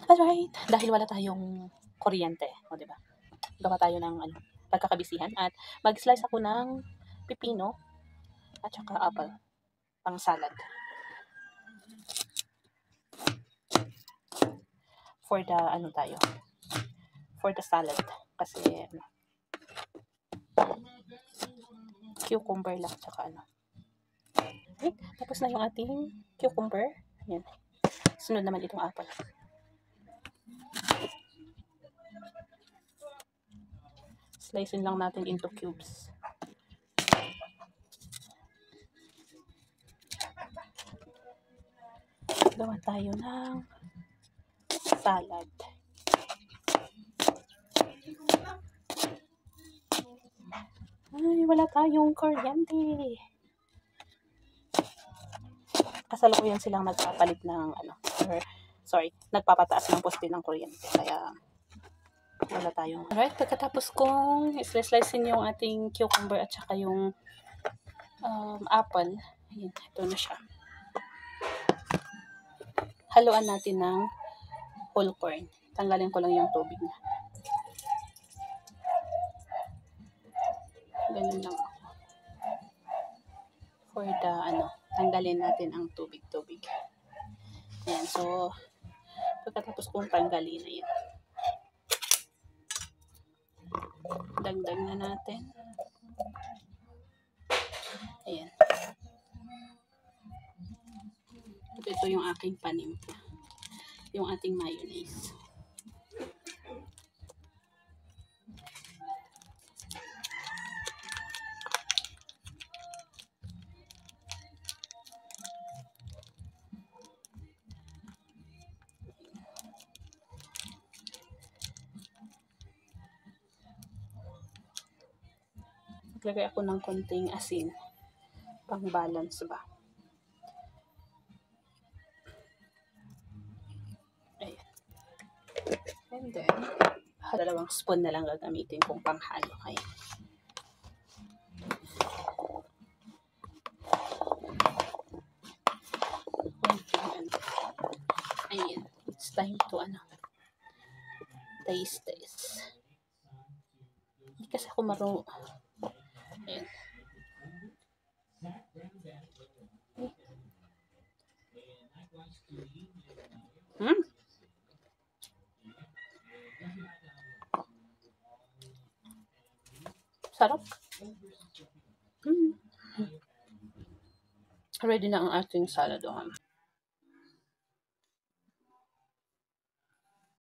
Alright, dahil wala tayong kuryente, o 'di ba? Gawa tayo ng pagkakabisihan at mag-slice ako ng pipino at saka apple pang salad. For the for the salad kasi cucumber lang tsaka Okay, tapos na yung ating cucumber. Ayan. Sunod naman itong apple. Slicein lang natin into cubes. Gawa tayo ng salad. Ay, wala tayong kuryente. Kasalukuyan silang nagpapalit ng nagpapataas ng poste ng kuryente. Kaya wala tayong. Alright, pagkatapos kong slicein yung ating cucumber at saka yung apple, ayan, ito na siya. Haluan natin ng whole corn. Tanggalin ko lang yung tubig niya. Ganun lang ako. For the tanggalin natin ang tubig-tubig. Ayan, so pagkatapos kong tanggalin na yan, dagdag na natin. Ayan. Ito yung aking panimpla. Yung ating mayonnaise. Maglagay ako ng konting asin. Pang balance ba? Ayan. And then, 2 spoon na lang gagamitin kong panghalo. Ayan. Ayan. It's time to taste this. Hindi kasi ako marunong. Ayan. Sarap. Ready na ang ating salad.